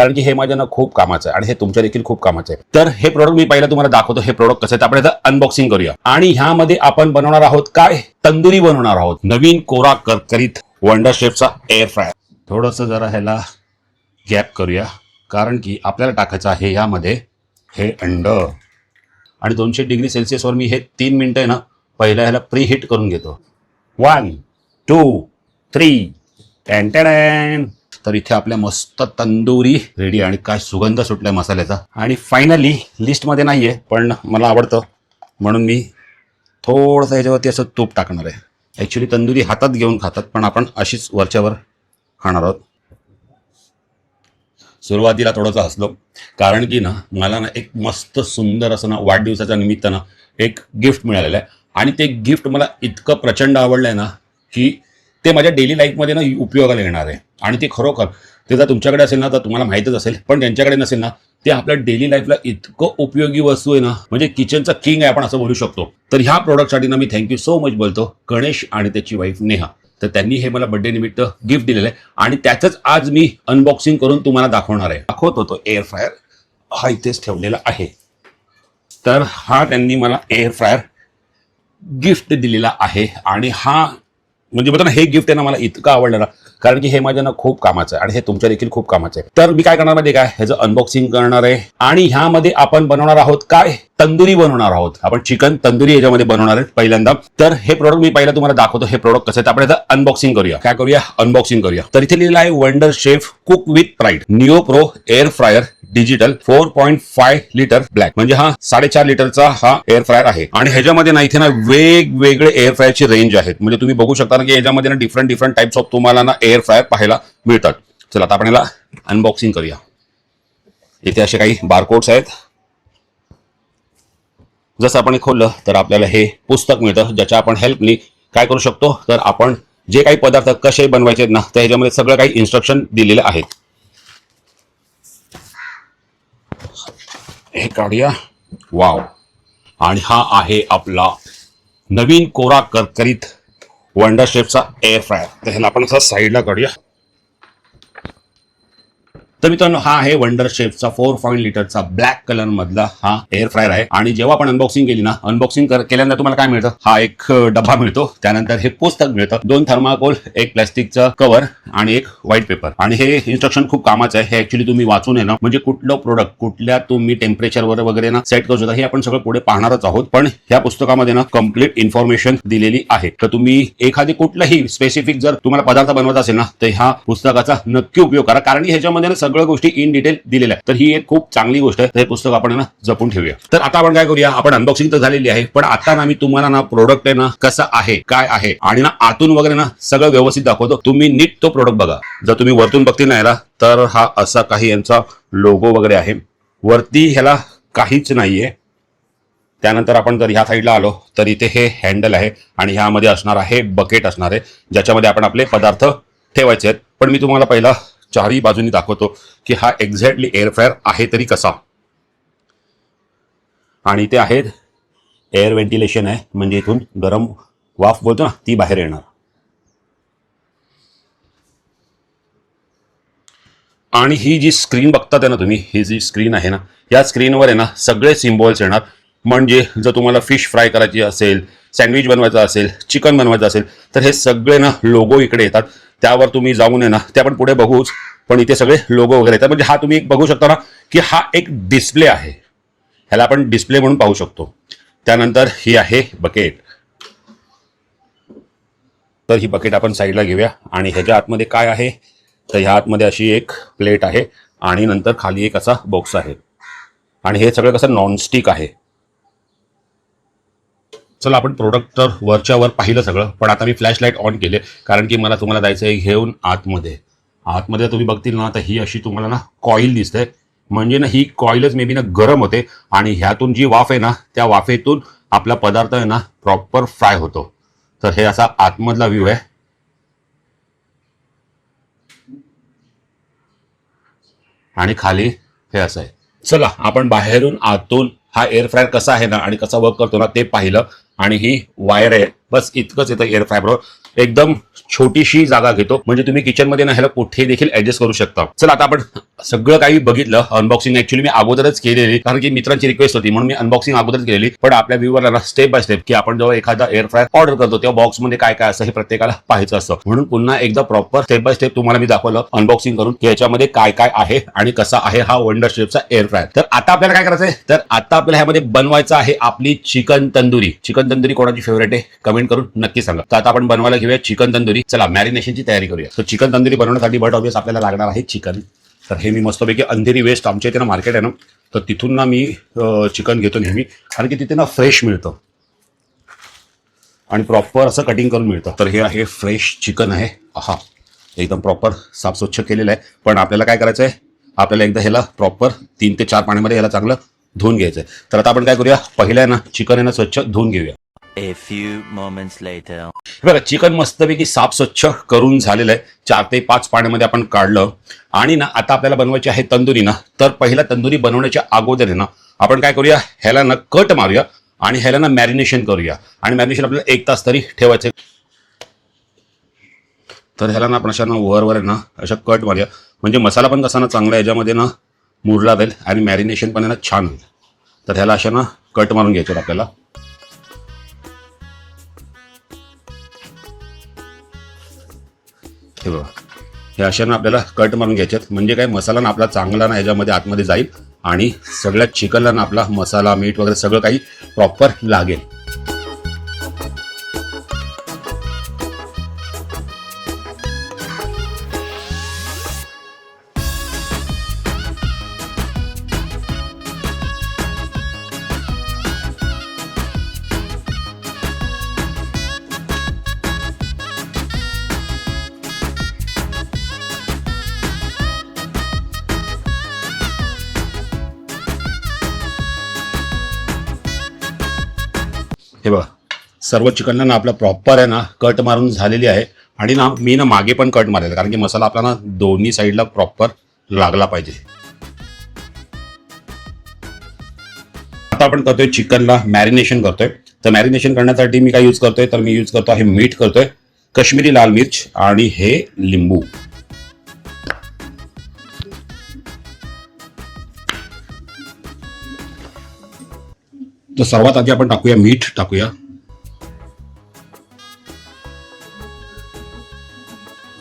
कारण की हे माझ्या ना खूप कामाचं आहे आणि हे तुमच्या देखील खूप कामाचं आहे। तर हे प्रोडक्ट मी पहिला तुम्हाला दाखवतो, हे प्रोडक्ट कसं आहे आपण याचं अनबॉक्सिंग करूया। आणि ह्यामध्ये आपण बनवणार आहोत काय, तंदुरी बनवणार आहोत, नवीन कोरा करकरीत वंडर शेफचा एअर फ्रायर। थोडंसं जरा ह्याला गॅप करूया कारण की आपल्याला टाकायचं आहे यामध्ये हे अंड। आणि 200 डिग्री सेल्सिअसवर मी हे 3 मिनिटं ना पहिला ह्याला प्री हीट करून घेतो। 1 2 3 टॅन। तर इथे आपल्या मस्त तंदुरी रेडी आणि काय सुगंध सुटलाय मसाल्याचा। आणि फायनली लिस्टमध्ये नाहीये पण मला आवडतं म्हणून मी थोडंसं ह्याच्यावरती असं तूप टाकणार आहे। ॲक्च्युली तंदुरी हातात घेऊन खातात पण आपण अशीच वरच्यावर खाणार आहोत। सुरुवातीला थोडंसं हसलो कारण की ना मला ना एक मस्त सुंदर असं ना वाढदिवसाच्या निमित्तानं एक गिफ्ट मिळालेलं आहे आणि ते गिफ्ट मला इतकं प्रचंड आवडलं आहे ना की ते माझ्या डेली लाईफमध्ये ना उपयोगाला येणार आहे। आणि ते खरोखर ते जर तुमच्याकडे असेल ना तर तुम्हाला माहीतच असेल, पण ज्यांच्याकडे नसेल ना ते आपल्या डेली लाईफला इतकं उपयोगी वस्तू आहे ना, म्हणजे किचनचा किंग आहे आपण असं बोलू शकतो। तर ह्या प्रोडक्टसाठी ना मी थँक्यू सो मच बोलतो गणेश आणि त्याची वाईफ नेहा। तर त्यांनी हे मला बर्थडे निमित्त गिफ्ट दिलेलं आहे आणि त्याचंच आज मी अनबॉक्सिंग करून तुम्हाला दाखवणार आहे। दाखवतो तो एअर फ्रायर हा इथेच ठेवलेला आहे। तर हा त्यांनी मला एअर फ्रायर गिफ्ट दिलेला आहे आणि हा म्हणजे बघा ना हे गिफ्ट आहे ना मला इतकं आवडलं ना कारण की हे माझ्या ना खूप कामाचं आहे आणि हे तुमच्या देखील खूप कामाचं आहे। तर मी काय करणार माहिती काय, ह्याचं अनबॉक्सिंग करणार आहे आणि ह्यामध्ये आपण बनवणार आहोत काय, तंदुरी बनवणार आहोत। आपण चिकन तंदुरी याच्यामध्ये बनवणार आहे पहिल्यांदा। तर हे प्रोडक्ट मी पहिला तुम्हाला दाखवतो, हे प्रोडक्ट कसं आहे आपण याचं अनबॉक्सिंग करूया। काय करूया, अनबॉक्सिंग करूया। तर इथे लिहिलं आहे wonder chef cook with pride neo pro air fryer digital 4.5 litre black, म्हणजे हा 4.5 लिटरचा हा एअर फ्रायर आहे। आणि ह्याच्यामध्ये ना इथे ना वेगवेगळे एअर फ्रायरची रेंज आहेत, म्हणजे तुम्ही बघू शकता ना की ह्याच्यामध्ये ना डिफरंट टाइप्स ऑफ तुम्हाला ना एअर फ्रायर पाहायला मिळतात। चला आता आपण याला अनबॉक्सिंग करूया। इथे असे काही बारकोड्स आहेत। जसं आपण खोललं तर आपल्याला हे पुस्तक मिळतं ज्याच्या आपण हेल्पनी काय करू शकतो, तर आपण जे काही पदार्थ कसे बनवायचे ना त्या ह्याच्यामध्ये सगळं काही इन्स्ट्रक्शन दिलेले आहेत। हे काढूया, वाव। आणि हा आहे आपला नवीन कोरा करकरीत वंडर शेफचा एअर फ्रायर। तर ह्याला आपण असं साईडला काढूया। तर मित्रांनो हा आहे वंडर शेफचा 4 लिटरचा ब्लॅक कलर मधला हा एअर फ्रायर आहे। आणि जेव्हा आपण अनबॉक्सिंग केली ना, अनबॉक्सिंग केल्यानंतर तुम्हाला काय मिळतं, हा एक डब्बा मिळतो, त्यानंतर हे पुस्तक मिळतं, 2 थर्माकोल, एक प्लास्टिकचं कव्हर आणि एक व्हाईट पेपर। आणि हे इन्स्ट्रक्शन खूप कामाचं आहे, हे ऍक्च्युली तुम्ही वाचून आहे ना म्हणजे कुठलं प्रोडक्ट कुठल्या तुम्ही टेम्परेचरवर वगैरे ना सेट करू शकता हे आपण सगळं पुढे पाहणारच आहोत। पण ह्या पुस्तकामध्ये ना कम्प्लीट इन्फॉर्मेशन दिलेली आहे। तर तुम्ही एखादी कुठलाही स्पेसिफिक जर तुम्हाला पदार्थ बनवायचा असेल ना तर ह्या पुस्तकाचा नक्की उपयोग करा कारण की ह्याच्यामध्ये ना सगळ्या गोष्टी इन डिटेल दिलेल्या आहेत। तर ही एक खूप चांगली गोष्ट आहे, हे पुस्तक आपण ना जपून ठेवूया। तर आता आपण काय करूया, आपण अनबॉक्सिंग तर झालेली आहे पण आता ना मी तुम्हाला ना प्रोडक्ट आहे ना कसं आहे काय आहे आणि ना आतून वगैरे ना सगळं व्यवस्थित दाखवतो। तुम्ही नीट तो प्रोडक्ट बघा। जर तुम्ही वरतून बघतील ना याला तर हा असा काही यांचा लोगो वगैरे आहे, वरती ह्याला काहीच नाहीये। त्यानंतर आपण जर ह्या साईडला आलो तर इथे हे हँडल आहे आणि ह्यामध्ये असणार आहे बकेट असणार आहे ज्याच्यामध्ये आपण आपले पदार्थ ठेवायचे आहेत। पण मी तुम्हाला पहिला चारही बाजूनी दाखवतो की हा एक्झॅक्टली एअर फ्रायर आहे तरी कसा। आणि इथे आहेत एअर व्हेंटिलेशन आहे, म्हणजे इथून गरम वाफ बोलतो ना ती बाहेर येणार। आणि ही जी स्क्रीन बघतात आहे ना तुम्ही, ही जी स्क्रीन आहे ना या स्क्रीनवर आहे ना सगळे सिम्बॉल्स येणार। म्हणजे जर तुम्हाला फिश फ्राय करायची असेल, सँडविच बनवायचं असेल, चिकन बनवायचं असेल तर हे सगळे ना लोगो इकडे येतात। त्यावर तुम्ही जाऊन आहे ना ते आपण पुढे बघूच, पण इथे सगळे लोगो वगैरे येतात। म्हणजे हा तुम्ही एक बघू शकता ना की हा एक डिस्प्ले आहे, ह्याला आपण डिस्प्ले म्हणून पाहू शकतो। त्यानंतर ही आहे बकेट। तर ही बकेट आपण साईडला घेऊया आणि ह्याच्या आतमध्ये काय आहे तर ह्या आतमध्ये अशी एक प्लेट आहे आणि नंतर खाली एक असा बॉक्स आहे आणि हे सगळं कसं नॉनस्टिक आहे। चला आपण प्रोडक्ट तर वरच्या वर पाहिलं सगळं, पण आता मी फ्लॅश लाईट ऑन केले कारण की मला तुम्हाला जायचं आहे घेऊन आतमध्ये। आतमध्ये तुम्ही बघतील ना तर ही अशी तुम्हाला ना कॉईल दिसते, म्हणजे ना ही कॉईलच मे बी ना गरम होते आणि ह्यातून जी वाफ आहे ना त्या वाफेतून आपला पदार्थ आहे ना प्रॉपर फ्राय होतो। तर हे असा आतमधला व्ह्यू आहे आणि खाली हे असं आहे। चला आपण बाहेरून आतून हा एअर फ्रायर कसा आहे ना आणि कसा वर्क करतो ना ते पाहिलं। आणि ही वायर आहे बस इतकंच येतं एअर फ्राय बरोबर. एकदम छोटीशी जागा घेतो, म्हणजे तुम्ही किचनमध्ये ना ह्याला कुठे देखील ऍडजस्ट करू शकता. चला आता आपण सगळं काही बघितलं. अनबॉक्सिंग ऍक्च्युअली मी अगोदरच केलेली, कारण की मित्रांची रिक्वेस्ट होती म्हणून मी अनबॉक्सिंग अगोदरच केलेली. पण आपल्या व्ह्यूवरला स्टेप बाय स्टेप, की आपण जेव्हा एखादा एअर फ्राय ऑर्डर करतो तेव्हा बॉक्समध्ये काय काय असं हे प्रत्येकाला पाहायचं असतं, म्हणून पुन्हा एकदा प्रॉपर स्टेप बाय स्टेप तुम्हाला मी दाखवलं अनबॉक्सिंग करून की याच्यामध्ये काय काय आहे आणि कसा आहे हा वंडर शेफचा एअर फ्राय. तर आता आपल्याला काय करायचं आहे, तर आता आपल्याला ह्यामध्ये बनवायचं आहे आपली चिकन तंदुरी. चिकन तंदुरी कोणाची फेवरेट आहे कमेंट करून नक्की सांगा. तर आता आपण बनवायला घेऊया चिकन तंदुरी. चला मॅरिनेशनची तयारी करूया. तर चिकन तंदुरी बनवण्यासाठी बट ऑब्वियस आपल्याला लागणार आहे चिकन. तर हे मी मस्तपैकी अंधेरी वेस्ट आमच्या इथे ना मार्केट आहे ना, तर तिथून ना मी चिकन घेतो नेहमी, कारण की तिथे ना फ्रेश मिळतं आणि प्रॉपर असं कटिंग करून मिळतं. तर हे आहे फ्रेश चिकन आहे. हा एकदम प्रॉपर साफ स्वच्छ केलेलं आहे. पण आपल्याला काय करायचं आहे, आपल्याला एकदा ह्याला प्रॉपर 3 ते 4 पाण्यामध्ये ह्याला चांगलं धुवून घ्यायचं आहे. तर आता आपण काय करूया, पहिल्या ना चिकन आहे ना स्वच्छ धुवून घेऊया. A few moments later. बघा चिकन मस्तपैकी साफ स्वच्छ करून झालेलं आहे. 4 ते 5 पाण्यामध्ये आपण काढलं. आणि ना आता आपल्याला बनवायची आहे तंदुरी ना. तर पहिला तंदुरी बनवण्याच्या अगोदर आहे ना आपण काय करूया, ह्याला ना कट मारूया आणि ह्याला ना मॅरिनेशन करूया. आणि मॅरिनेशन आपल्याला 1 तास तरी ठेवायचं. तर ह्याला ना आपण अशा ना वर आहे ना अशा कट मारूया, म्हणजे मसाला पण कसा ना चांगला याच्यामध्ये ना मुरला जाईल आणि मॅरिनेशन पण आहे ना छान होईल. तर ह्याला अशा ना कट मारून घ्यायचं आपल्याला. हे बघा हे अशा ना आपल्याला कट मारून घ्यायच्यात, म्हणजे काय मसाला ना आपला चांगला ना याच्यामध्ये आतमध्ये जाईल आणि सगळ्या चिकनला ना आपला मसाला मीठ वगैरे सगळं काही प्रॉपर लागेल. हे बघा सर्व चिकनला ना आपला प्रॉपर आहे ना कट मारून झालेली आहे. आणि ना मी ना मागे पण कट मारायला, कारण की मसाला आपला ना दोन्ही साईडला प्रॉपर लागला पाहिजे. आता आपण करतोय चिकनला मॅरिनेशन करतोय. तर मॅरिनेशन करण्यासाठी मी काय यूज करतोय, तर मी यूज करतो आहे मीठ करतोय, काश्मीरी लाल मिर्च आणि हे लिंबू. तर सर्वात आधी आपण टाकूया मीठ टाकूया,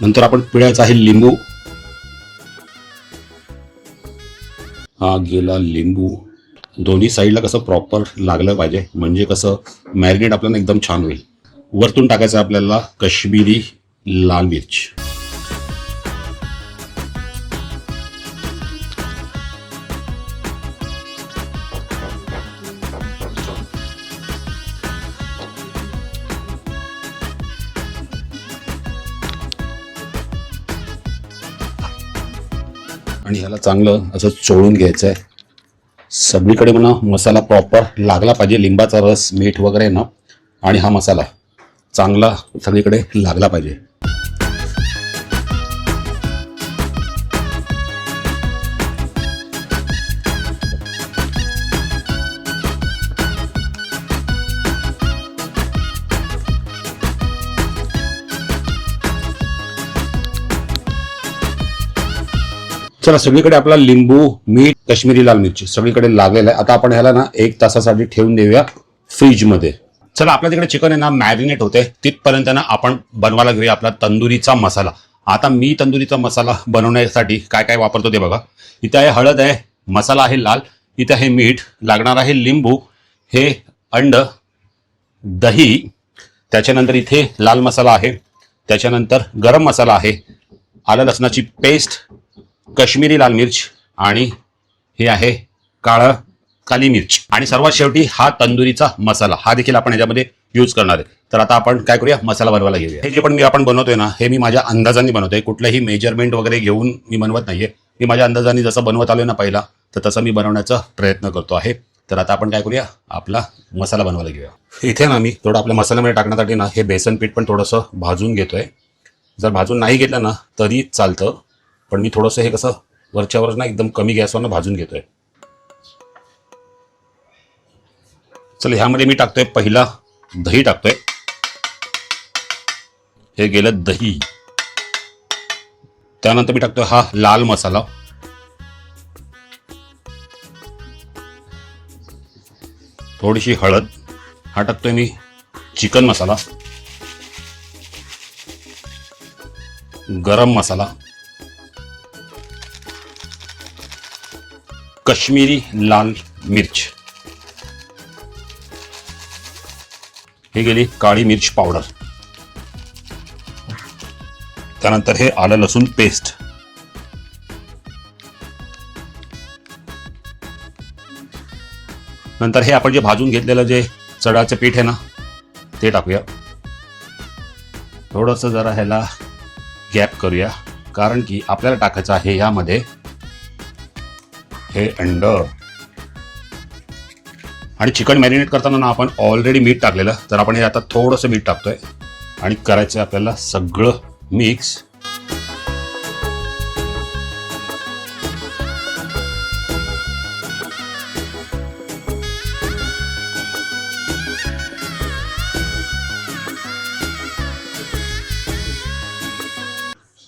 नंतर आपण पिळायचा आहे लिंबू. हा गेला लिंबू. दोन्ही साईडला कसं प्रॉपर लागलं पाहिजे, म्हणजे कसं मॅरिनेट आपल्याला एकदम छान होईल. वरतून टाकायचं आपल्याला काश्मीरी लाल मिर्च. आणि ह्याला चांगलं असं चोळून घ्यायचं आहे. सगळीकडे म्हणा मसाला प्रॉपर लागला पाहिजे, लिंबाचा रस मीठ वगैरे ना, आणि हा मसाला चांगला सगळीकडे लागला पाहिजे. चला सगळीकडे आपला लिंबू मीठ काश्मीरी लाल मिरची सगळीकडे लागलेला आहे. आता आपण ह्याला ना 1 तासासाठी ठेवून देऊया फ्रीजमध्ये. चला आपल्या तिकडे चिकन आहे ना मॅरिनेट होते, तिथपर्यंत ना आपण बनवायला घेऊया आपला तंदुरीचा मसाला. आता मी तंदुरीचा मसाला बनवण्यासाठी काय काय वापरतो ते बघा. इथे आहे हळद आहे, मसाला आहे लाल, इथे आहे मीठ, लागणार आहे लिंबू, हे अंड, दही, त्याच्यानंतर इथे लाल मसाला आहे, त्याच्यानंतर गरम मसाला आहे, आलं लसणाची पेस्ट, काश्मीरी लाल मिर्च आणि हे आहे काली मिर्च, आणि सर्वात शेवटी हा तंदुरीचा मसाला, हा देखील आपण याच्यामध्ये यूज करणार आहे. तर आता आपण काय करूया, मसाला बनवायला घेऊया. हे जे पण आपण बनवतोय ना, हे मी माझ्या अंदाजाने बनवतोय, कुठलंही मेजरमेंट वगैरे घेऊन मी बनवत नाहीये. मी माझ्या अंदाजाने जसं बनवत आलोय ना पहिला, तर तसं मी बनवण्याचा प्रयत्न करतो आहे. तर आता आपण काय करूया, आपला मसाला बनवायला घेऊया. इथे ना मी थोडं आपल्या मसाल्यामध्ये टाकण्यासाठी ना हे बेसन पीठ पण थोडंसं भाजून घेतोय. जर भाजून नाही घेतलं ना तरी चालतं, पण मी थोडंसं हे कसं वरच्यावर ना एकदम कमी गॅसवर भाजून घेतोय. चल ह्यामध्ये मी टाकतोय पहिला दही टाकतोय. हे गेलं दही. त्यानंतर मी टाकतोय हा लाल मसाला. थोडीशी हळद. हा टाकतोय मी चिकन मसाला, गरम मसाला, कश्मीरी लाल मिर्च, ही गेली काळी मिर्च पावडर. त्यानंतर हे आलं लसूण पेस्ट. नंतर हे आपण जे भाजून घेतलेलं जे चण्याचं पीठ आहे ना ते टाकूया. थोडंसं जरा ह्याला गॅप करूया, कारण की आपल्याला टाकायचं आहे यामध्ये हे अंड. आणि चिकन मॅरिनेट करताना ना आपण ऑलरेडी मीठ टाकलेलं, तर आपण हे आता थोडंसं मीठ टाकतोय आणि करायचं आपल्याला सगळं मिक्स.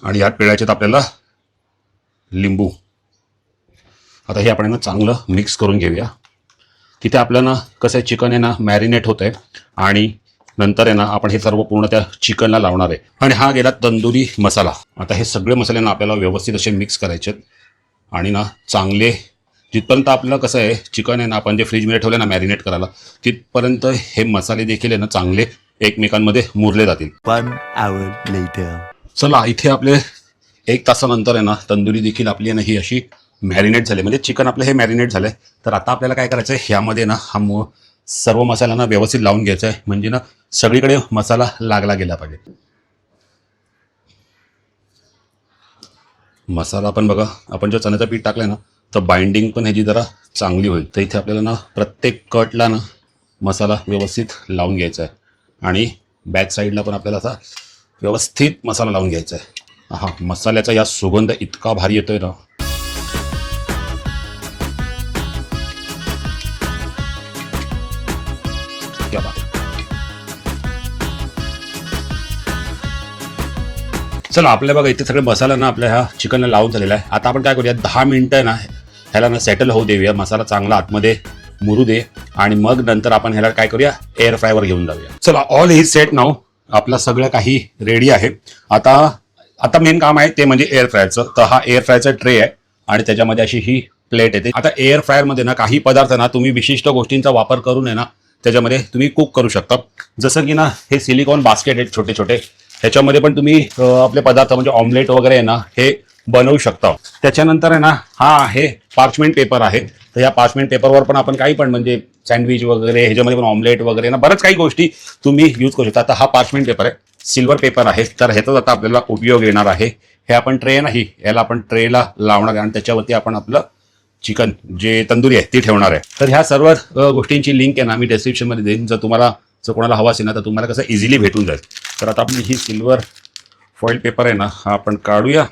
आणि यात पिळायचे आपल्याला लिंबू. आता हे आपण ना चांगलं मिक्स करून घेऊया. तिथे आपल्याला कसं आहे, चिकन आहे ना मॅरिनेट होत आहे आणि नंतर आहे ना आपण हे सर्व पूर्ण त्या चिकनला लावणार आहे. आणि हा गेला तंदुरी मसाला. आता हे सगळे मसाले ना आपल्याला व्यवस्थित असे मिक्स करायचे आणि ना चांगले जिथपर्यंत आपल्याला कसं आहे चिकन आहे ना आपण जे फ्रीजमध्ये ठेवले ना मॅरिनेट करायला, तिथपर्यंत हे मसाले देखील आहे ना चांगले एकमेकांमध्ये मुरले जातील. 1 hour later. चला, इथे आपले 1 तासानंतर आहे ना तंदुरी देखील आपली आहे ना ही अशी मॅरिनेट झाली, म्हणजे चिकन आपलं हे मॅरिनेट झालं आहे. तर आता आपल्याला काय करायचं आहे, ह्यामध्ये ना हा सर्व मसाल्यांना व्यवस्थित लावून घ्यायचा आहे, म्हणजे ना सगळीकडे मसाला लागला गेला पाहिजे. मसाला पण बघा, आपण जर चण्याचं पीठ टाकलं ना तर बाइंडिंग पण ह्याची जरा चांगली होईल. तर इथे आपल्याला ना प्रत्येक कटला ना मसाला व्यवस्थित लावून घ्यायचा आहे आणि बॅक साईडला पण आपल्याला असा व्यवस्थित मसाला लावून घ्यायचा आहे. हा मसाल्याचा या सुगंध इतका भारी येतोय ना. क्या बात. चला, आपल्या बघा इथे सगळे मसाला ना आपल्या ह्या चिकनला लावून झालेला आहे. आता आपण काय करूया, 10 मिनिटं ना ह्याला ना सेटल होऊ देऊया, मसाला चांगला आतमध्ये मुरू दे आणि मग नंतर आपण ह्याला काय करूया, एअर फ्रायवर घेऊन जाऊया. चला, ऑल इज सेट नाऊ. आपलं सगळं काही रेडी आहे. आता मेन काम आहे ते म्हणजे एअर फ्रायरचं. तर हा एअर फ्रायरचा ट्रे आहे आणि त्याच्यामध्ये अशी ही प्लेट येते. आता एअर फ्रायरमध्ये ना काही पदार्थ ना तुम्ही विशिष्ट गोष्टींचा वापर करून आहे ना त्याच्यामध्ये तुम्ही कुक करू शकता. जसं की ना हे सिलिकॉन बास्केट आहेत छोटे छोटे, ह्याच्यामध्ये पण तुम्ही आपले पदार्थ म्हणजे ऑमलेट वगैरे आहे ना हे बनवू शकता. त्याच्यानंतर आहे ना हा आहे पार्चमेंट पेपर आहे. तर या पार्चमेंट पेपरवर पण आपण काही पण म्हणजे सँडविच वगैरे ह्याच्यामध्ये पण ऑमलेट वगैरे ना बरंच काही गोष्टी तुम्ही यूज करू शकता. आता हा पार्चमेंट पेपर आहे, सिल्वर पेपर आहे. तर ह्याचाच आता आपल्याला उपयोग येणार आहे. हे आपण ट्रे नाही, याला आपण ट्रेला लावणार आहे आणि त्याच्यावरती आपण आपलं चिकन जे तंदुरी आहे ती ठेवणार आहे. तर ह्या सर्व गोष्टींची लिंक आहे ना मी डिस्क्रिप्शनमध्ये देईन. जर तुम्हाला कोणाला हवा असेल ना तर तुम्हाला कसं इझिली भेटून जाईल. तर आता आपली ही सिल्वर फॉईल पेपर आहे ना हा आपण काढूया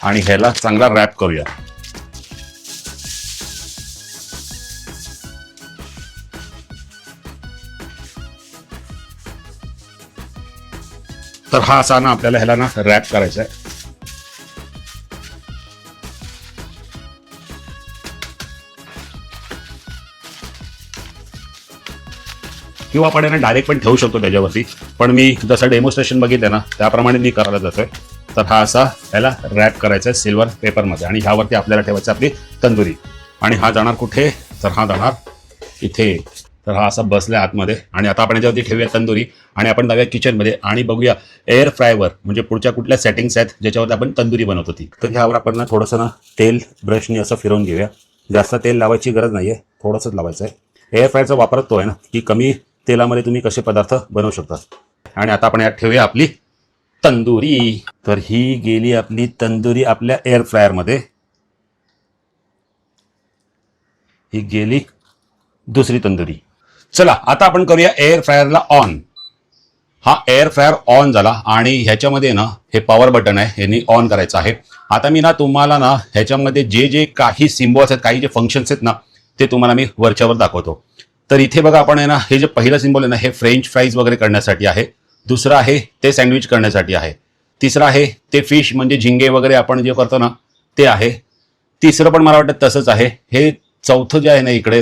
आणि ह्याला चांगला रॅप करूया. तर हा असा ना आपल्याला ह्याला ना रॅप करायचा आहे. किंवा आपण ना डायरेक्ट पण ठेवू शकतो त्याच्यावरती, पण मी जसं डेमॉन्स्ट्रेशन बघितलं ना त्याप्रमाणे मी करायला जातोय. तर हा असा ह्याला रॅप करायचा आहे सिल्वर पेपरमध्ये आणि ह्यावरती आपल्याला ठेवायचं आपली तंदुरी. आणि हा जाणार कुठे, तर हा जाणार इथे. तर हा असा बसला आतमध्ये आणि आता आपण याच्यावरती ठेवूया तंदुरी आणि आपण जाऊया किचनमध्ये आणि बघूया एअर फ्रायवर म्हणजे पुढच्या कुठल्या सेटिंग्स आहेत ज्याच्यावरती आपण तंदुरी बनवत होती. तर ह्यावर आपण ना थोडंसं ना तेल ब्रशनी असं फिरवून घेऊया. जास्त तेल लावायची गरज नाही आहे, थोडंसंच लावायचं आहे. एअर फ्रायरचा वापर तो आहे ना की कमी तेलामध्ये तुम्ही कसे पदार्थ बनवू शकता. आणि आता आपण यात ठेवूया आपली तंदुरी. तर ही गेली आपली तंदुरी आपल्या एअर फ्रायरमध्ये. ही गेली दुसरी तंदुरी. चला, आता आपण करूया एअर फ्रायरला ऑन. हा एअर फ्रायर ऑन झाला आणि ह्याच्यामध्ये ना हे पॉवर बटन आहे, ह्यांनी ऑन करायचं आहे. आता मी ना तुम्हाला ना ह्याच्यामध्ये जे जे काही सिम्बॉल्स आहेत, काही जे फंक्शन्स आहेत ना ते तुम्हाला मी वरच्यावर दाखवतो. तर इथे बघा आपण आहे ना हे जे पहिलं सिम्बॉल आहे ना हे फ्रेंच फ्राईज वगैरे करण्यासाठी आहे. दुसरं आहे ते सँडविच करण्यासाठी आहे. तिसरं आहे ते फिश म्हणजे झिंगे वगैरे आपण जे करतो ना ते आहे. तिसरं पण मला वाटतं तसंच आहे. हे चौथं जे आहे ना इकडे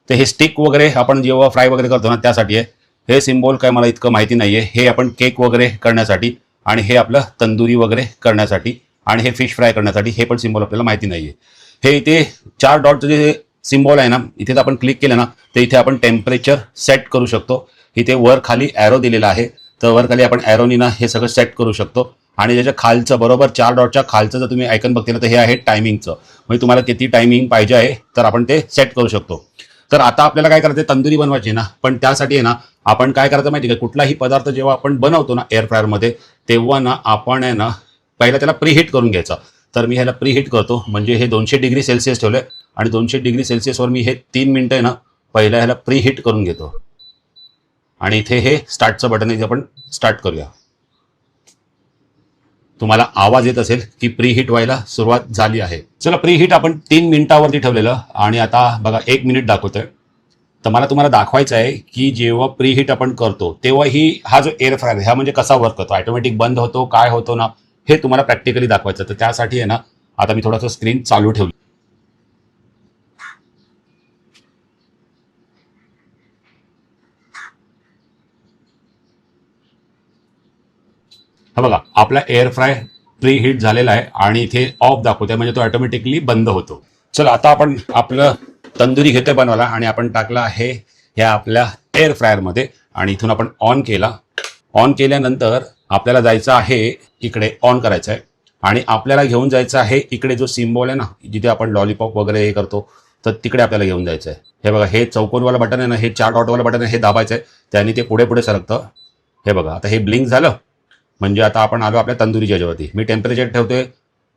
ते हे स्टिक वगैरे आपण जेव्हा फ्राय वगैरे करतो ना त्यासाठी आहे. हे सिम्बॉल काय मला इतकं माहिती नाही आहे. हे आपण केक वगैरे करण्यासाठी आणि हे आपलं तंदुरी वगैरे करण्यासाठी आणि हे फिश फ्राय करण्यासाठी हे पण सिम्बॉल आपल्याला माहिती नाही आहे. हे इथे 4 डॉटचं जे सिम्बॉल आहे ना इथे आपण क्लिक केलं ना तर इथे आपण टेम्परेचर सेट करू शकतो. इथे वर खाली ॲरो दिलेला आहे तर वर खाली आपण ॲरोनी ना हे सगळं सेट करू शकतो. आणि त्याच्या खालचं बरोबर 4 डॉटच्या खालचं जर तुम्ही आयकन बघते ना तर हे आहे टायमिंगचं. म्हणजे तुम्हाला किती टायमिंग पाहिजे आहे तर आपण ते सेट करू शकतो. तर आता आपल्याला काय करायचं तंदुरी बनवायची ना पण त्यासाठी आहे ना आपण काय करायचं माहिती आहे का कुठलाही पदार्थ जेव्हा आपण बनवतो ना एअर फ्रायरमध्ये तेव्हा ना आपण आहे ना पहिला त्याला प्रीहीट करून घ्यायचं. तर मी ह्याला प्रीहीट करतो म्हणजे हे 200 डिग्री सेल्सिअस ठेवलं आणि 200 डिग्री सेल्सिअसवर मी हे 3 मिनटं आहे ना पहिला ह्याला प्रीहीट करून घेतो. आणि इथे हे स्टार्टचं बटन इथे आपण स्टार्ट करूया. तुम्हाला आवाज येत असेल की प्रीहीट व्हायला सुरुवात झाली आहे. चला प्रीहीट आपण 3 मिनिटावरती ठेवलेलं आणि आता बघा 1 मिनिट दाखवतोय. तर मला तुम्हाला दाखवायचं आहे की जेव्हा प्रीहीट आपण करतो तेव्हा हा जो एअर फ्रायर हा म्हणजे कसा वर्क करतो ऑटोमॅटिक बंद होतो काय होतो ना हे तुम्हाला प्रॅक्टिकली दाखवायचं. तर त्यासाठी आहे ना आता मी थोडंसं स्क्रीन चालू ठेवली. हा बघा आपला एअर फ्राय प्री हीट झालेला आहे आणि इथे ऑफ दाखवतोय म्हणजे तो ऑटोमॅटिकली बंद होतो. चला आता आपण आपलं तंदुरी घेतोय बनवायला आणि आपण टाकला आहे ह्या आपल्या एअर फ्रायरमध्ये आणि इथून आपण ऑन केला. ऑन केल्यानंतर आपल्याला जायचं आहे इकडे ऑन करायचं आहे आणि आपल्याला घेऊन जायचं आहे इकडे जो सिम्बॉल आहे ना जिथे आपण लॉलीपॉप वगैरे हे करतो तर तिकडे आपल्याला घेऊन जायचं आहे. हे बघा हे चौकोनवाला बटन आहे ना हे 4 डॉटवाला बटन आहे हे दाबायचं आहे त्याने ते पुढे पुढे सरकतं. हे बघा आता हे ब्लिंक झालं म्हणजे आता आपण आलो आपल्या तंदुरीच्या ह्याच्यावरती. मी टेम्परेचर ठेवतोय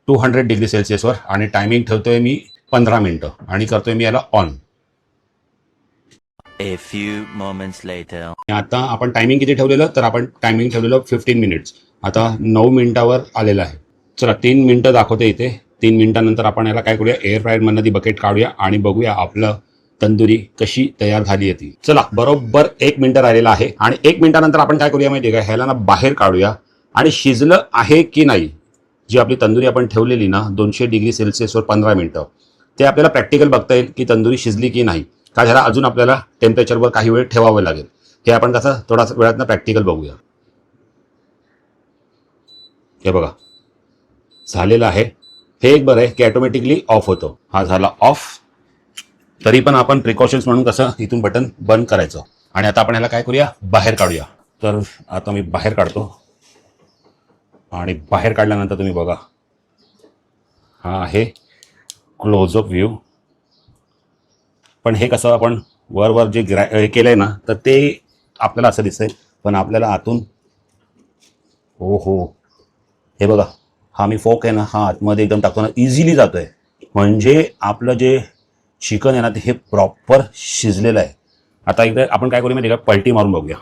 200 डिग्री सेल्सिअसवर आणि टायमिंग ठेवतोय मी 15 मिनिटं आणि करतोय मी याला on. A few moments later. आता आपण टायमिंग किती ठेवलेलं तर आपण टायमिंग ठेवलेलं 15 मिनिट्स. आता 9 मिनिटावर आलेलं आहे. चला 3 मिनिटं दाखवते इथे. 3 मिनिटानंतर आपण याला काय करूया एअर फ्रायरमधनं ती बकेट काढूया आणि बघूया आपलं तंदुरी कशी तयार झाली आहे ती. चला बरोबर 1 मिनिट राहिलेला आहे आणि 1 मिनिटानंतर आपण काय करूया माहिती आहे का ह्याला ना बाहेर काढूया आणि शिजलं आहे की नाही जी आपली तंदुरी आपण ठेवलेली ना 200 डिग्री सेल्सिअसवर 15 मिनिटं ते आपल्याला प्रॅक्टिकल बघता येईल की तंदुरी शिजली की नाही. का ह्याला अजून आपल्याला टेम्परेचरवर काही वेळ ठेवावं लागेल. हे आपण कसं थोडासा वेळातनं प्रॅक्टिकल बघूया. हे बघा झालेलं आहे. हे एक बरं आहे की ऑटोमॅटिकली ऑफ होतो. हा झाला ऑफ. तरी पण आपण प्रिकॉशन्स म्हणून कसं इथून बटन बंद करायचं आणि आता आपण ह्याला काय करूया बाहेर काढूया. तर आता मी बाहेर काढतो आणि बाहेर काढल्यानंतर तुम्ही बघा हा आहे क्लोजअप व्ह्यू. पण हे कसं आपण वर जे हे केलं आहे ना तर ते आपल्याला असं दिसतंय पण आपल्याला आतून हो हे बघा हा मी फोक आहे ना हा आतमध्ये एकदम टाकतो ना इझिली जातो आहे. म्हणजे आपलं जे चिकन आहे ना ते हे प्रॉपर शिजलेलं आहे. आता इकडे आपण काय करूया माहिती का पलटी मारून बघूया.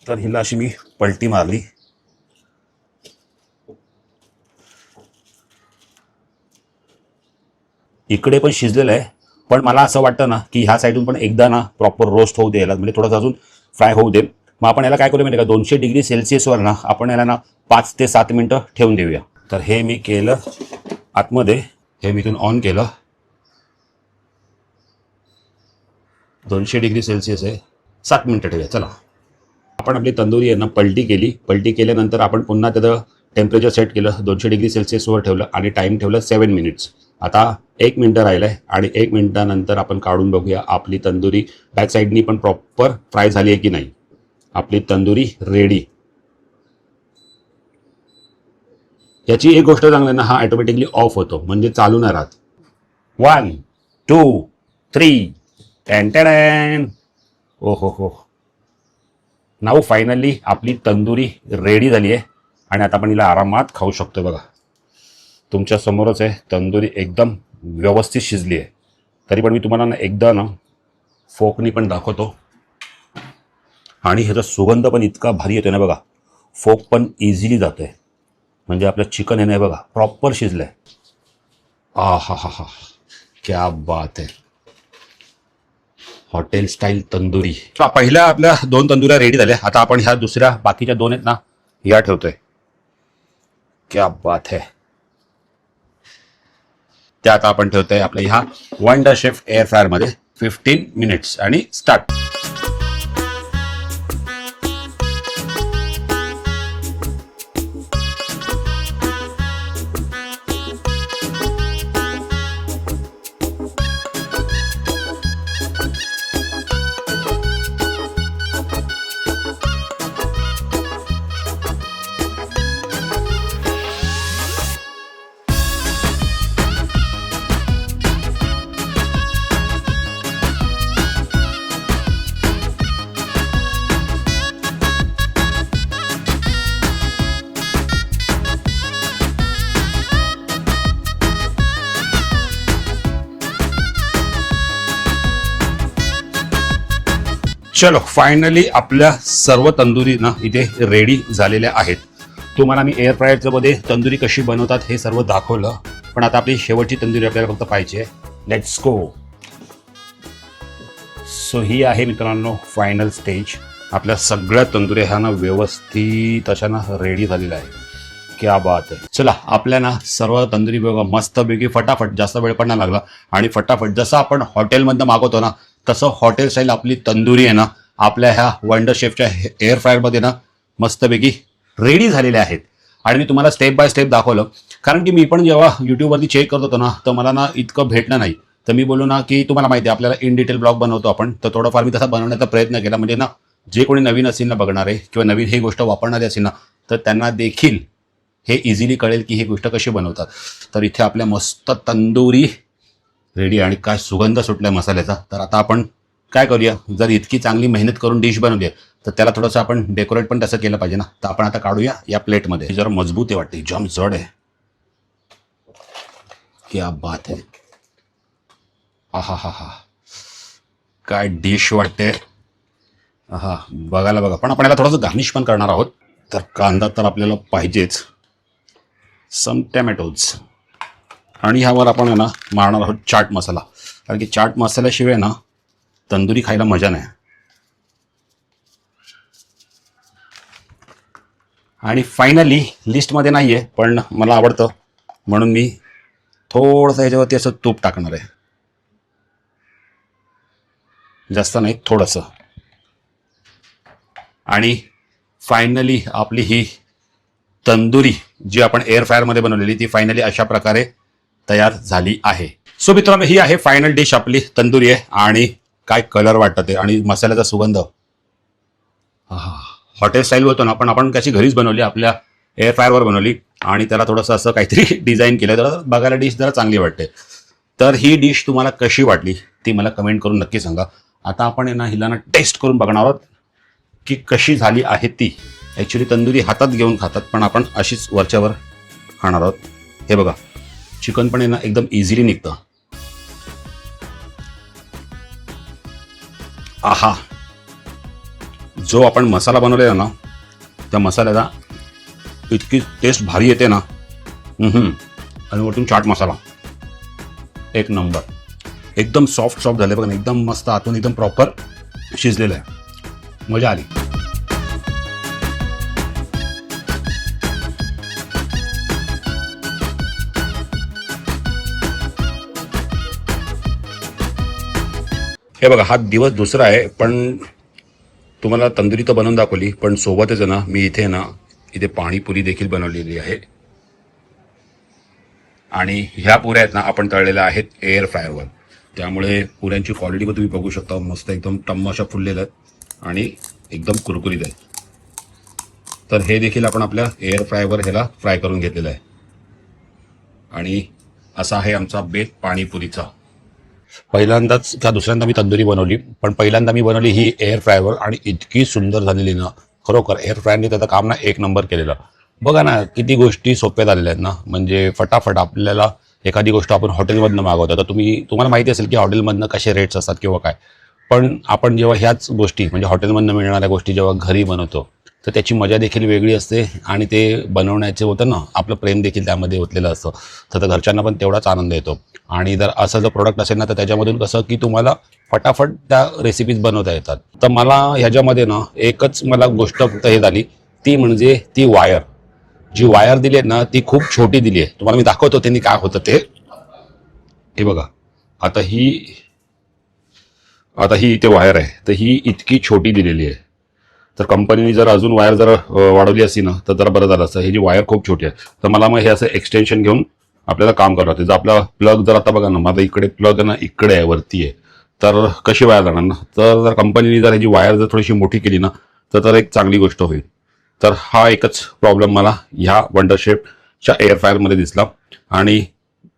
तर हिला अशी मी पलटी मारली. इकडे पण शिजलेलं आहे पण मला असं वाटतं ना की ह्या साईडून पण एकदा ना प्रॉपर रोस्ट होऊ द्यायला म्हणजे थोडंसं अजून फ्राय होऊ दे. मग आपण याला काय करूया माहिती का 200 डिग्री सेल्सिअसवर ना आपण याला ना 5 ते 7 मिनिटं ठेवून देऊया. तर हे मी केलं आतमध्ये. हे मी इथून ऑन केलं. 200 डिग्री सेल्सिअस आहे 7 मिनिटं ठेवूया. चला आपण आपली तंदुरी आहे ना पलटी केली. पलटी केल्यानंतर आपण पुन्हा त्याचं टेम्परेचर सेट केलं 200 डिग्री सेल्सिअसवर ठेवलं आणि टाईम ठेवलं 7 मिनिट्स. आता 1 मिनिटं राहिलं आहे आणि 1 मिनिटानंतर आपण काढून बघूया आपली तंदुरी बॅक साईडनी पण प्रॉपर फ्राय झाली आहे की नाही. आपली तंदुरी रेडी. याची एक गोष्ट चांगली ना हा ऑटोमॅटिकली ऑफ होतो म्हणजे चालू नाही राहत. 1 2 3 टेन. ओ हो नाऊ फायनली आपली तंदुरी रेडी झाली आहे आणि आता आपण हिला आरामात खाऊ शकतो. बघा तुमच्या समोरच आहे तंदुरी एकदम व्यवस्थित शिजली आहे. तरी पण मी तुम्हाला ना एकदा ना फोकनी पण दाखवतो आणि ह्याचा सुगंध पण इतका भारी येतो ना बघा. फोक पण इझिली जातो आहे म्हणजे आपलं चिकन आहे ना बघा प्रॉपर शिजलं आहे. हा क्या बात आहे. Hotel style tandoori. पहिल्या आपल्या 2 तंदुऱ्या रेडी झाल्या. आता आपण ह्या दुसऱ्या बाकीच्या 2 आहेत ना या ठेवतोय. क्या बात है. त्या आता आपण ठेवतोय आपल्या ह्या वंडर शेफ एअर फ्रायर मध्ये 15 मिनिट्स आणि स्टार्ट. चलो फायनली आपल्या सर्व तंदुरी ना इथे रेडी झालेल्या आहेत. तुम्हाला मी एअर फ्रायरच्या मध्ये तंदुरी कशी बनवतात हे सर्व दाखवलं. पण आता आपली शेवटची तंदुरी आपल्याला फक्त पाहिजे. Let's go. सो ही आहे मित्रांनो फायनल स्टेज. आपल्या सगळ्या तंदुऱ्या ह्या ना व्यवस्थित अशा ना रेडी झालेल्या आहे. क्या बात आहे. चला आपल्या ना सर्व तंदुरी बघा मस्तपैकी फटाफट, जास्त वेळ पण नाही लागला आणि फटाफट जसं आपण हॉटेलमधनं मागवतो ना तसं हॉटेल स्टाईल आपली तंदुरी आहे ना आपल्या ह्या वंडर शेफच्या एअर फ्रायरमध्ये ना मस्तपैकी रेडी झालेल्या आहेत. आणि मी तुम्हाला स्टेप बाय स्टेप दाखवलं कारण की मी पण जेव्हा यूट्यूबवरती चेक करत होतो ना तर मला ना इतकं भेटलं नाही. तर मी बोललो ना की तुम्हाला माहिती आहे आपल्याला इन डिटेल ब्लॉग बनवतो आपण, तर थोडंफार मी तसा बनवण्याचा प्रयत्न केला म्हणजे ना जे कोणी नवीन असेल ना बघणारे किंवा नवीन ही गोष्ट वापरणारे असेल ना तर त्यांना देखील हे इझिली कळेल की ही गोष्ट कशी बनवतात. तर इथे आपल्या मस्त तंदुरी रेडी आणि काय सुगंध सुटलाय मसाल्याचा. तर आता आपण काय करूया, जर इतकी चांगली मेहनत करून डिश बनवली तर त्याला थोडंसं आपण डेकोरेट पण तसं केलं पाहिजे ना. तर आपण आता काढूया या प्लेटमध्ये. जरा मजबूत आहे वाटते, जाम जड आहे. क्या बात आहे. आहा हा हा काय डिश वाटते. हा बघायला बघा. पण आपण याला थोडंसं गार्निश पण करणार आहोत. तर कांदा तर आपल्याला पाहिजेच, सम टॅमॅटोज आणि ह्यावर आपण ना मारणार आहोत चाट मसाला. कारण की चाट मसाल्याशिवाय ना तंदुरी खायला मजा नाही. आणि फायनली लिस्टमध्ये नाही आहे पण मला आवडतं म्हणून मी थोडंसं ह्याच्यावरती असं तूप टाकणार आहे. जास्त नाही, थोडंसं. आणि फायनली आपली ही तंदुरी जी आपण एअर फ्रायरमध्ये बनवलेली ती फायनली अशा प्रकारे तयार झाली आहे. सो मित्रांनो ही आहे फायनल डिश आपली तंदुरी आहे. आणि काय कलर वाटतं ते आणि मसाल्याचा सुगंध. हॉटेल स्टाईल होतो ना पण आपण कशी घरीच बनवली, आपल्या एअर फ्रायरवर बनवली आणि त्याला थोडंसं असं काहीतरी डिझाईन केलं तर बघायला डिश जरा चांगली वाटते. तर ही डिश तुम्हाला कशी वाटली ती मला कमेंट करून नक्की सांगा. आता आपण ना हिला ना टेस्ट करून बघणार आहोत की कशी झाली आहे ती. ॲक्च्युली तंदुरी हातात घेऊन खातात पण आपण अशीच वरच्यावर खाणार आहोत. हे बघा चिकन पण आहे ना एकदम इझिली निघतं. आहा जो आपण मसाला बनवलेला ना त्या मसाल्याला इतकी टेस्ट भारी येते ना. आणि वरतून चाट मसाला एक नंबर. एकदम सॉफ्ट सॉफ्ट झाले बघा, एकदम मस्त आतून एकदम प्रॉपर शिजलेलं आहे. मजा आली. हे बघा हा दिवस दुसरा आहे पण तुम्हाला तंदुरी तर बनवून दाखवली पण सोबतच ना मी इथे पाणीपुरी देखील बनवलेली आहे. आणि ह्या पुऱ्या आहेत ना आपण तळलेल्या आहेत एअर फ्रायरवर. त्यामुळे पुऱ्यांची क्वालिटी पण तुम्ही बघू शकता. मस्त एकदम टम्म अशा फुललेल्या आहेत आणि एकदम कुरकुरीत आहेत. तर हे देखील आपण आपल्या एअर फ्रायवर ह्याला फ्राय करून घेतलेलं आहे. आणि असा आहे आमचा बेत पाणीपुरीचा. पहिल्यांदाच का दुसऱ्यांदा मी तंदुरी बनवली पण पहिल्यांदा मी बनवली ही एअर फ्रायवर आणि इतकी सुंदर झालेली ना. खरोखर एअर फ्रायरने त्याचं काम ना एक नंबर केलेलं. बघा ना किती गोष्टी सोप्या झालेल्या आहेत ना. म्हणजे फटाफट आपल्याला एखादी गोष्ट आपण हॉटेलमधनं मागवतो तर तुम्हाला माहिती असेल की हॉटेलमधनं कसे रेट्स असतात किंवा काय. पण आपण जेव्हा ह्याच गोष्टी म्हणजे हॉटेलमधनं मिळणाऱ्या गोष्टी जेव्हा घरी बनवतो तर त्याची मजा देखील वेगळी असते आणि ते बनवण्याचे होतं ना आपलं प्रेम देखील त्यामध्ये ओतलेलं असतं. तर घरच्यांना पण तेवढाच आनंद येतो. आणि जर असं जर प्रोडक्ट असेल ना तर त्याच्यामधून कसं की तुम्हाला फटाफट त्या रेसिपीज बनवता येतात. तर मला ह्याच्यामध्ये ना एकच मला गोष्ट फक्त हे झाली, ती म्हणजे ती वायर. जी वायर दिली आहे ना ती खूप छोटी दिली आहे. तुम्हाला मी दाखवतो त्यांनी काय होतं ते. हे बघा, आता ही इथे वायर आहे, तर ही इतकी छोटी दिलेली आहे. तर कंपनीने जर अजून वायर जर वाढवली असती ना तर जरा बरं झालं असतं. ही जी वायर खूप छोटी आहे, तर मला मग हे असं एक्सटेन्शन घेऊन आपल्याला काम करावं लागतं. जर आपला प्लग जर आता बघा ना, माझा इकडे प्लग ना इकडे आहे, वरती आहे, तर कशी वायर जाणार ना. तर जर कंपनीने जर ह्याची वायर जर थोडीशी मोठी केली ना तर एक चांगली गोष्ट होईल. तर हा एकच प्रॉब्लेम मला ह्या वंडर शेफच्या एअर फ्रायरमध्ये दिसला आणि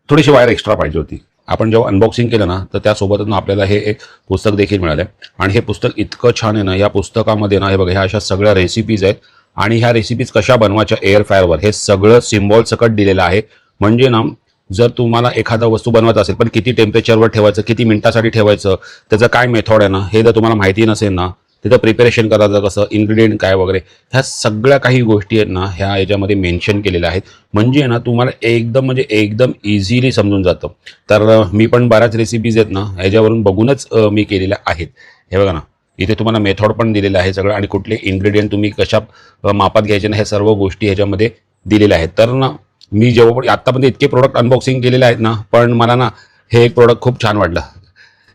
थोडीशी वायर एक्स्ट्रा पाहिजे होती. आपण जेव्हा अनबॉक्सिंग केलं ना तर त्यासोबतच ना आपल्याला हे एक पुस्तक देखील मिळालं आणि हे पुस्तक इतकं छान आहे ना. या पुस्तकामध्ये ना हे बघा, ह्या अशा सगळ्या रेसिपीज आहेत आणि ह्या रेसिपीज कशा बनवायच्या एअर फ्रायरवर हे सगळं सिम्बॉल सकट दिलेलं आहे. म्हणजे ना जर तुम्हाला एखादा वस्तू बनवायचा असेल पण किती टेम्परेचरवर ठेवायचं, किती मिनिटासाठी ठेवायचं, त्याचं काय मेथड आहे ना, हे जर तुम्हाला माहिती नसेल ना, त्याचं प्रिपरेशन करायचं कसं, इन्ग्रेडियंट काय वगैरे, ह्या सगळ्या काही गोष्टी आहेत ना ह्या याच्यामध्ये मेन्शन केलेल्या आहेत. म्हणजे ना तुम्हाला एकदम इझिली समजून जातं. तर मी पण बऱ्याच रेसिपीज आहेत ना ह्याच्यावरून बघूनच मी केलेल्या आहेत. हे बघा ना, इथे तुम्हाला मेथड पण दिलेलं आहे सगळं आणि कुठले इन्ग्रेडियंट तुम्ही कशा मापात घ्यायचे ना, ह्या सर्व गोष्टी ह्याच्यामध्ये दिलेल्या आहेत. तर ना मी जेव्हा पण आत्तापर्यंत इतके प्रोडक्ट अनबॉक्सिंग केलेले आहेत ना, पण मला ना हे एक प्रोडक्ट खूप छान वाटलं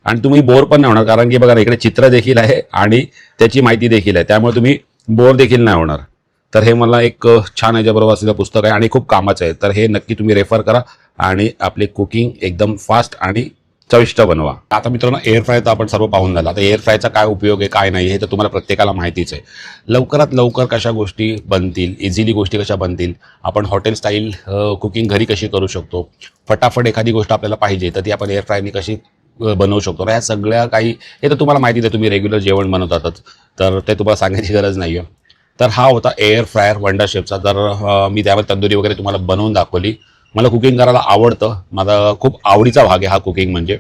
आणि तुम्ही बोर पण नाही होणार. कारण की बघा ना, इकडे चित्र देखील आहे आणि त्याची माहिती देखील आहे, त्यामुळे तुम्ही बोर देखील नाही होणार. तर हे मला एक छान याच्याबरोबर असलेलं पुस्तक आहे आणि खूप कामाचं आहे. तर हे नक्की तुम्ही रेफर करा आणि आपले कुकिंग एकदम फास्ट आणि चविष्ट बनवा. आता मित्रांनो, एअर फ्राय तर आपण सर्व पाहून झाला. आता एअर फ्रायचा काय उपयोग आहे काय नाही हे तर तुम्हाला प्रत्येकाला माहितीच आहे. लवकरात लवकर कशा गोष्टी बनतील, इझिली गोष्टी कशा बनतील, आपण हॉटेल स्टाईल कुकिंग घरी कशी करू शकतो, फटाफट एखादी गोष्ट आपल्याला पाहिजे तर ती आपण एअर फ्रायनी कशी बनवू शकतो. ह्या सगळ्या काही हे तर तुम्हाला माहितीच आहे, तुम्ही रेग्युलर जेवण बनवतातच, तर ते तुम्हाला सांगायची गरज नाही आहे. तर हा होता एअर फ्रायर वंडर शेफचा. तर मी त्यावर तंदुरी वगैरे तुम्हाला बनवून दाखवली. मला कुकिंग करायला आवडतं, माझा खूप आवडीचा भाग आहे हा कुकिंग म्हणजे.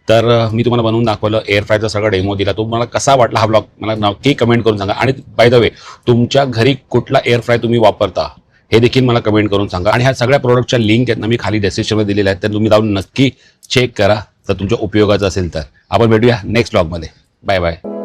तर मी तुम्हाला बनवून दाखवलं, एअर फ्रायचा सगळा डेमो दिला. तुम्हाला कसा वाटला हा ब्लॉग मला नक्की कमेंट करून सांगा. आणि बाय द वे, तुमच्या घरी कुठला एअर फ्राय तुम्ही वापरता हे देखील मला कमेंट करून सांगा. आणि ह्या सगळ्या प्रोडक्टच्या लिंक आहेत ना मी खाली डिस्क्रिप्शनमध्ये दिलेल्या आहेत, तर तुम्ही जाऊन नक्की चेक करा जर तुमच्या उपयोगाचं असेल तर. आपण भेटूया नेक्स्ट ब्लॉगमध्ये. Bye bye.